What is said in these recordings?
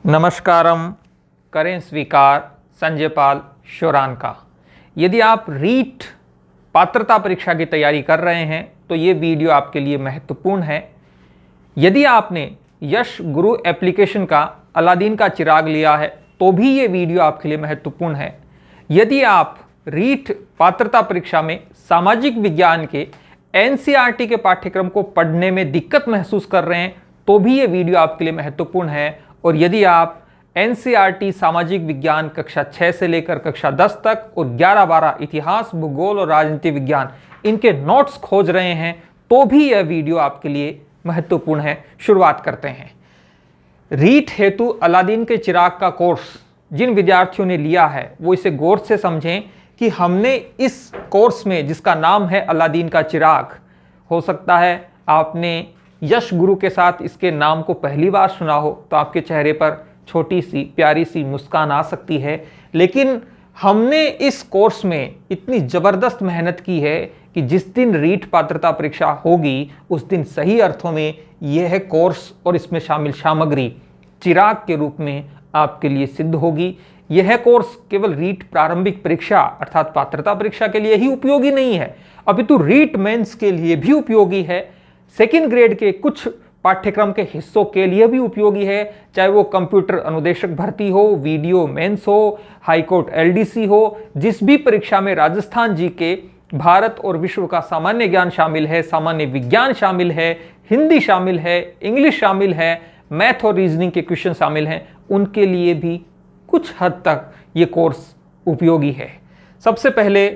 नमस्कारम, करें स्वीकार संजय पाल शोरान का। यदि आप रीट पात्रता परीक्षा की तैयारी कर रहे हैं तो ये वीडियो आपके लिए महत्वपूर्ण है। यदि आपने यश गुरु एप्लीकेशन का अलादीन का चिराग लिया है तो भी ये वीडियो आपके लिए महत्वपूर्ण है। यदि आप रीट पात्रता परीक्षा में सामाजिक विज्ञान के एनसीईआरटी के पाठ्यक्रम को पढ़ने में दिक्कत महसूस कर रहे हैं तो भी ये वीडियो आपके लिए महत्वपूर्ण है। और यदि आप एनसीईआरटी सामाजिक विज्ञान कक्षा 6 से लेकर कक्षा 10 तक और 11-12 इतिहास, भूगोल और राजनीति विज्ञान इनके नोट्स खोज रहे हैं तो भी यह वीडियो आपके लिए महत्वपूर्ण है। शुरुआत करते हैं। रीट हेतु अलादीन के चिराग का कोर्स जिन विद्यार्थियों ने लिया है वो इसे गौर से समझें कि हमने इस कोर्स में, जिसका नाम है अलादीन का चिराग, हो सकता है आपने यश गुरु के साथ इसके नाम को पहली बार सुना हो तो आपके चेहरे पर छोटी सी प्यारी सी मुस्कान आ सकती है। लेकिन हमने इस कोर्स में इतनी ज़बरदस्त मेहनत की है कि जिस दिन रीट पात्रता परीक्षा होगी उस दिन सही अर्थों में यह कोर्स और इसमें शामिल सामग्री चिराग के रूप में आपके लिए सिद्ध होगी। यह कोर्स केवल रीट प्रारंभिक परीक्षा अर्थात पात्रता परीक्षा के लिए ही उपयोगी नहीं है, अपितु रीट मेंस के लिए भी उपयोगी है। सेकेंड ग्रेड के कुछ पाठ्यक्रम के हिस्सों के लिए भी उपयोगी है, चाहे वो कंप्यूटर अनुदेशक भर्ती हो, वीडियो मेंस हो, हाईकोर्ट एलडीसी हो। जिस भी परीक्षा में राजस्थान जी के, भारत और विश्व का सामान्य ज्ञान शामिल है, सामान्य विज्ञान शामिल है, हिंदी शामिल है, इंग्लिश शामिल है, मैथ और रीजनिंग के क्वेश्चन शामिल हैं, उनके लिए भी कुछ हद तक ये कोर्स उपयोगी है। सबसे पहले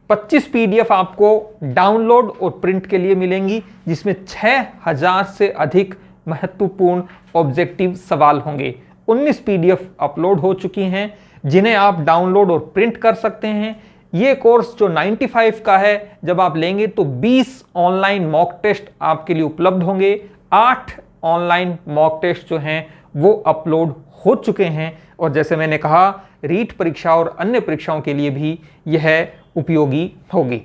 25 पीडीएफ आपको डाउनलोड और प्रिंट के लिए मिलेंगी, जिसमें 6000 से अधिक महत्वपूर्ण ऑब्जेक्टिव सवाल होंगे। 19 पीडीएफ अपलोड हो चुकी हैं जिन्हें आप डाउनलोड और प्रिंट कर सकते हैं। ये कोर्स जो 95 का है, जब आप लेंगे तो 20 ऑनलाइन मॉक टेस्ट आपके लिए उपलब्ध होंगे। 8 ऑनलाइन मॉक टेस्ट जो हैं वो अपलोड हो चुके हैं और जैसे मैंने कहा रीट परीक्षा और अन्य परीक्षाओं के लिए भी यह उपयोगी होगी।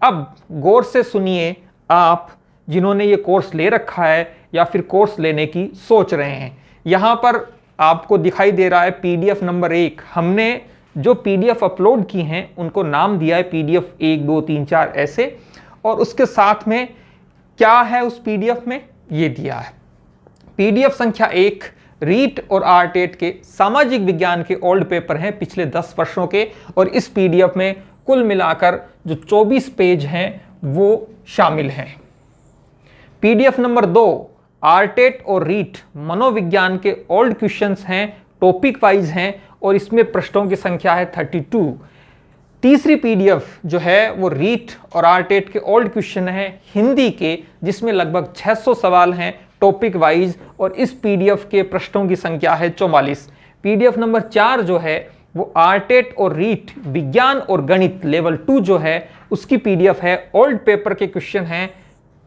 अब गौर से सुनिए, आप जिन्होंने ये कोर्स ले रखा है या फिर कोर्स लेने की सोच रहे हैं, यहाँ पर आपको दिखाई दे रहा है पीडीएफ नंबर 1। हमने जो पीडीएफ अपलोड की हैं उनको नाम दिया है पीडीएफ 1, 2, 3, 4 ऐसे, और उसके साथ में क्या है उस पीडीएफ में ये दिया है। पीडीएफ संख्या 1 रीट और आरटेट के सामाजिक विज्ञान के ओल्ड पेपर हैं पिछले 10 वर्षों के, और इस पीडीएफ में कुल मिलाकर जो 24 पेज हैं वो शामिल हैं। पीडीएफ नंबर 2 आरटेट और रीट मनोविज्ञान के ओल्ड क्वेश्चंस हैं, टॉपिक वाइज हैं और इसमें प्रश्नों की संख्या है 32। तीसरी पीडीएफ जो है वो रीट और आरटेट के ओल्ड क्वेश्चन हैं हिंदी के, जिसमें लगभग 600 सवाल हैं टॉपिक वाइज, और इस पीडीएफ के प्रश्नों की संख्या है 44। पीडीएफ नंबर 4 जो है वो आरटेट और रीट विज्ञान और गणित लेवल 2 जो है उसकी पीडीएफ है। ओल्ड पेपर के क्वेश्चन हैं,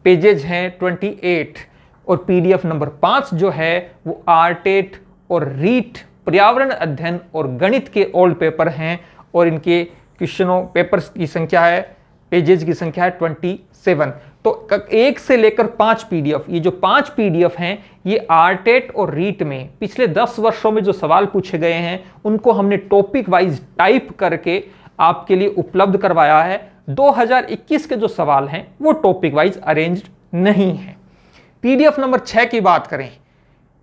पेजेज हैं 28। और पीडीएफ नंबर 5 जो है वो आरटेट और रीट पर्यावरण अध्ययन और गणित के ओल्ड पेपर हैं और इनके क्वेश्चनों पेपर्स की संख्या है, पेजेज की संख्या है 27। तो 1 से लेकर 5 पीडीएफ, ये जो 5 पीडीएफ हैं ये आरटेट और रीट में पिछले 10 वर्षों में जो सवाल पूछे गए हैं उनको हमने टॉपिक वाइज टाइप करके आपके लिए उपलब्ध करवाया है। 2021 के जो सवाल हैं वो टॉपिक वाइज अरेंज्ड नहीं है। पीडीएफ नंबर 6 की बात करें,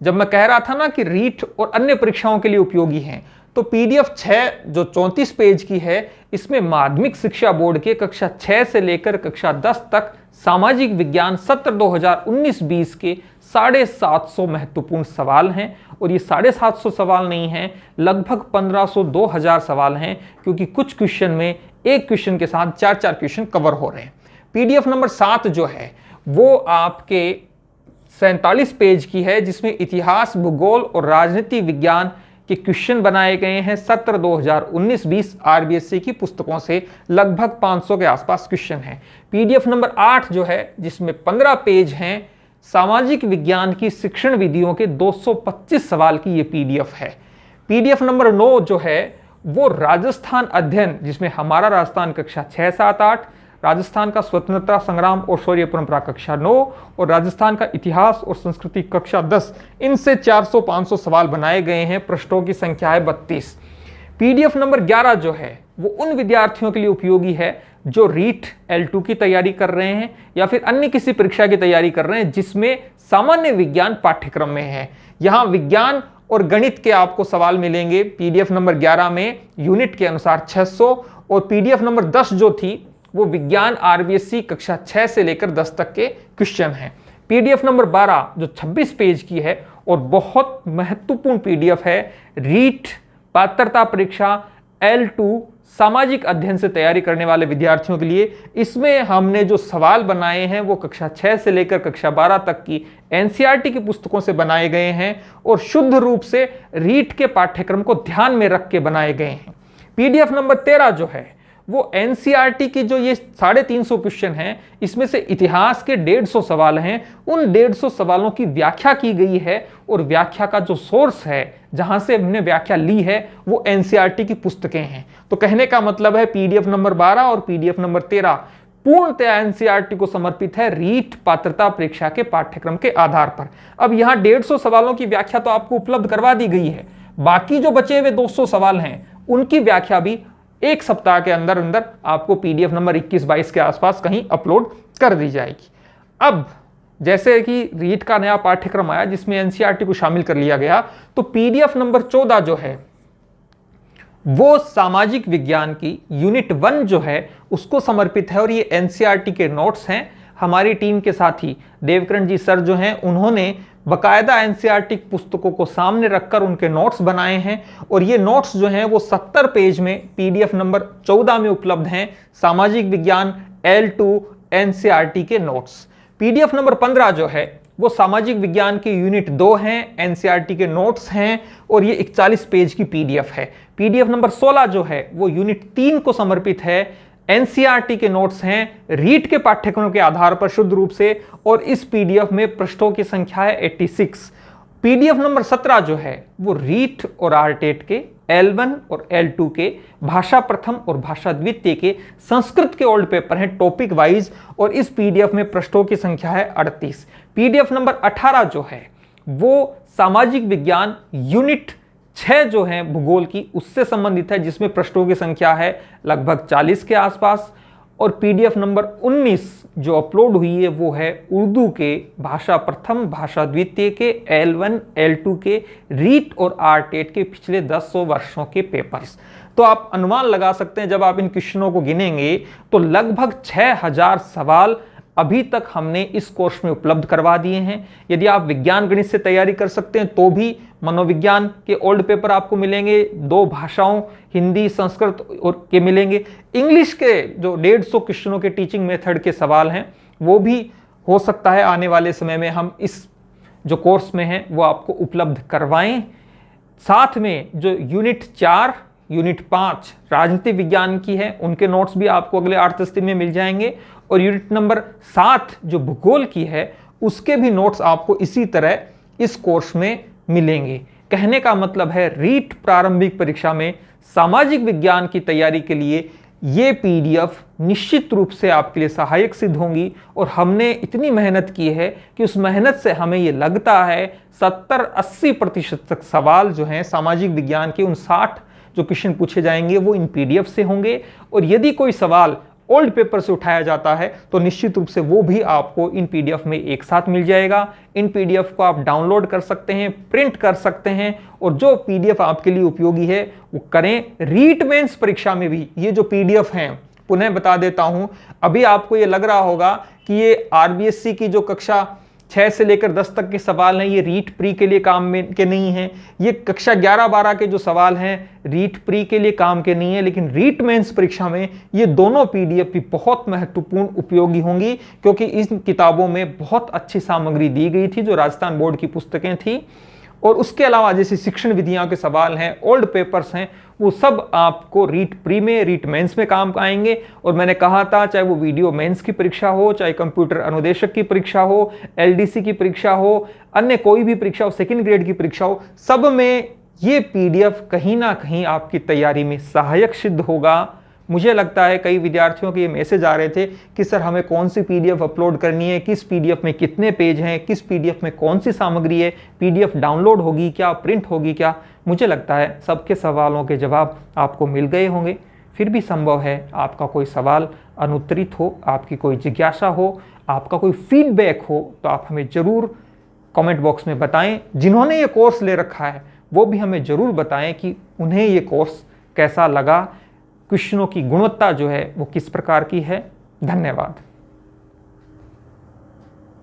जब मैं कह रहा था ना कि रीट और अन्य परीक्षाओं के लिए उपयोगी हैं, तो पीडीएफ 6 जो 34 पेज की है, इसमें माध्यमिक शिक्षा बोर्ड के कक्षा 6 से लेकर कक्षा 10 तक सामाजिक विज्ञान सत्र 2019-20 के 750 महत्वपूर्ण सवाल हैं। और ये 750 सवाल नहीं हैं, लगभग 1500-2000 सवाल हैं, क्योंकि कुछ क्वेश्चन में एक क्वेश्चन के साथ 4-4 क्वेश्चन कवर हो रहे हैं। पीडीएफ नंबर 7 जो है वो आपके 47 पेज की है, जिसमें इतिहास, भूगोल और राजनीति विज्ञान के क्वेश्चन बनाए गए हैं। सत्र 2019-20 आरबीएससी की पुस्तकों से लगभग 500 के आसपास क्वेश्चन हैं। पीडीएफ नंबर 8 जो है जिसमें 15 पेज हैं, सामाजिक विज्ञान की शिक्षण विधियों के 225 सवाल की ये पीडीएफ है। पीडीएफ नंबर 9 जो है वो राजस्थान अध्ययन, जिसमें हमारा राजस्थान कक्षा 6, 7, 8, राजस्थान का स्वतंत्रता संग्राम और शौर्य परंपरा कक्षा 9 और राजस्थान का इतिहास और संस्कृति कक्षा 10, इनसे 400-500 सवाल बनाए गए हैं। पृष्ठों की संख्या है 32। पीडीएफ नंबर 11 जो है वो उन विद्यार्थियों के लिए उपयोगी है जो रीट L2 की तैयारी कर रहे हैं या फिर अन्य किसी परीक्षा की तैयारी कर रहे हैं जिसमें सामान्य विज्ञान पाठ्यक्रम में है। यहां विज्ञान और गणित के आपको सवाल मिलेंगे पीडीएफ नंबर 11 में यूनिट के अनुसार 600, और पीडीएफ नंबर 10 जो थी वो विज्ञान आरबीएससी कक्षा 6 से लेकर 10 तक के क्वेश्चन हैं। पीडीएफ नंबर 12 जो 26 पेज की है और बहुत महत्वपूर्ण पीडीएफ है, रीट पात्रता परीक्षा L2 सामाजिक अध्ययन से तैयारी करने वाले विद्यार्थियों के लिए। इसमें हमने जो सवाल बनाए हैं वो कक्षा 6 से लेकर कक्षा 12 तक की एनसीईआरटी की पुस्तकों से बनाए गए हैं और शुद्ध रूप से रीट के पाठ्यक्रम को ध्यान में रख के बनाए गए हैं। पीडीएफ नंबर 13 जो है वो एनसीईआरटी की जो ये 350 क्वेश्चन हैं, इसमें से इतिहास के 150 सवाल हैं। उन 150 सवालों की व्याख्या की गई है और व्याख्या का जो सोर्स है जहां से हमने व्याख्या ली है वो एनसीईआरटी की पुस्तकें हैं। तो कहने का मतलब है पीडीएफ नंबर 12 और पीडीएफ नंबर 13 पूर्णतया एनसीईआरटी को समर्पित है रीट पात्रता परीक्षा के पाठ्यक्रम के आधार पर। अब यहां 150 सवालों की व्याख्या तो आपको उपलब्ध करवा दी गई है, बाकी जो बचे हुए 200 सवाल हैं उनकी व्याख्या भी एक सप्ताह के अंदर अंदर आपको पीडीएफ नंबर 21-22 के आसपास कहीं अपलोड कर दी जाएगी। अब जैसे कि रीट का नया पाठ्यक्रम आया जिसमें एनसीईआरटी को शामिल कर लिया गया, तो पीडीएफ नंबर 14 जो है वो सामाजिक विज्ञान की यूनिट 1 जो है उसको समर्पित है और ये एनसीईआरटी के नोट्स हैं। हमारी टीम के साथी देवकरण जी सर जो हैं उन्होंने बकायदा एनसीईआरटी पुस्तकों को सामने रखकर उनके नोट्स बनाए हैं और ये नोट्स जो हैं वो 70 पेज में पीडीएफ नंबर 14 में उपलब्ध हैं। सामाजिक विज्ञान L2 एनसीईआरटी के नोट्स। पीडीएफ नंबर 15 जो है वो सामाजिक विज्ञान के यूनिट 2 हैं, एनसीईआरटी के नोट्स हैं और ये 41 पेज की पीडीएफ है। पीडीएफ नंबर 16 जो है वो यूनिट 3 को समर्पित है, एनसीईआरटी के नोट्स हैं रीट के पाठ्यक्रमों के आधार पर शुद्ध रूप से, और इस पीडीएफ में पृष्ठों की संख्या है 86। पीडीएफ नंबर 17 जो है वो रीट और आरटेट के L1 और L2 के भाषा प्रथम और भाषा द्वितीय के संस्कृत के ओल्ड पेपर हैं टॉपिक वाइज, और इस पीडीएफ में पृष्ठों की संख्या है 38। पीडीएफ नंबर 18 जो है वो सामाजिक विज्ञान यूनिट 6 जो है भूगोल की उससे संबंधित है जिसमें पृष्ठों की संख्या है लगभग 40 के आसपास, और पीडीएफ नंबर 19 जो अपलोड हुई है वो है उर्दू के भाषा प्रथम भाषा द्वितीय के L1 L2 के रीट और आरटेट के पिछले 10 वर्षों के पेपर्स। तो आप अनुमान लगा सकते हैं जब आप इन क्वेश्चनों को गिनेंगे तो लगभग 6000 सवाल अभी तक हमने इस कोर्स में उपलब्ध करवा दिए हैं। यदि आप विज्ञान गणित से तैयारी कर सकते हैं तो भी मनोविज्ञान के ओल्ड पेपर आपको मिलेंगे, 2 भाषाओं हिंदी संस्कृत और के मिलेंगे। इंग्लिश के जो 150 क्वेश्चनों के टीचिंग मेथड के सवाल हैं वो भी हो सकता है आने वाले समय में हम इस जो कोर्स में हैं वो आपको उपलब्ध करवाएं। साथ में जो यूनिट 4 यूनिट 5 राजनीति विज्ञान की है उनके नोट्स भी आपको अगले 8-10 दिन में मिल जाएंगे, और यूनिट नंबर 7 जो भूगोल की है उसके भी नोट्स आपको इसी तरह इस कोर्स में मिलेंगे। कहने का मतलब है रीट प्रारंभिक परीक्षा में सामाजिक विज्ञान की तैयारी के लिए ये पीडीएफ निश्चित रूप से आपके लिए सहायक सिद्ध होंगी, और हमने इतनी मेहनत की है कि उस मेहनत से हमें ये लगता है 70-80% तक सवाल जो हैं सामाजिक विज्ञान के उन 60 जो क्वेश्चन पूछे जाएंगे वो इन पीडीएफ से होंगे, और यदि कोई सवाल ओल्ड पेपर से उठाया जाता है तो निश्चित रूप से वो भी आपको इन पीडीएफ में एक साथ मिल जाएगा। इन पीडीएफ को आप डाउनलोड कर सकते हैं, प्रिंट कर सकते हैं, और जो पीडीएफ आपके लिए उपयोगी है वो करें। रीट मेंस परीक्षा में भी ये जो पीडीएफ हैं, पुनः बता देता हूं, अभी आपको ये लग रहा होगा कि ये आरबीएससी की जो कक्षा 6 से लेकर 10 तक के सवाल हैं ये रीट प्री के लिए काम में के नहीं हैं, ये कक्षा 11-12 के जो सवाल हैं रीट प्री के लिए काम के नहीं है, लेकिन रीट मेंस परीक्षा में ये दोनों पीडीएफ भी बहुत महत्वपूर्ण उपयोगी होंगी, क्योंकि इन किताबों में बहुत अच्छी सामग्री दी गई थी जो राजस्थान बोर्ड की पुस्तकें थी, और उसके अलावा जैसे शिक्षण विधियां के सवाल हैं, ओल्ड पेपर्स हैं, वो सब आपको रीट प्री में रीट मेंस में काम आएंगे। और मैंने कहा था चाहे वो वीडियो मेंस की परीक्षा हो, चाहे कंप्यूटर अनुदेशक की परीक्षा हो, एलडीसी की परीक्षा हो, अन्य कोई भी परीक्षा हो, सेकंड ग्रेड की परीक्षा हो, सब में ये पीडीएफ कहीं ना कहीं आपकी तैयारी में सहायक सिद्ध होगा। मुझे लगता है कई विद्यार्थियों के ये मैसेज आ रहे थे कि सर हमें कौन सी पीडीएफ अपलोड करनी है, किस पीडीएफ में कितने पेज हैं, किस पीडीएफ में कौन सी सामग्री है, पीडीएफ डाउनलोड होगी क्या, प्रिंट होगी क्या। मुझे लगता है सबके सवालों के जवाब आपको मिल गए होंगे। फिर भी संभव है आपका कोई सवाल अनुत्तरित हो, आपकी कोई जिज्ञासा हो, आपका कोई फीडबैक हो, तो आप हमें ज़रूर कमेंट बॉक्स में बताएं। जिन्होंने ये कोर्स ले रखा है वो भी हमें ज़रूर बताएं कि उन्हें ये कोर्स कैसा लगा, क्वेश्चनों की गुणवत्ता जो है वो किस प्रकार की है। धन्यवाद।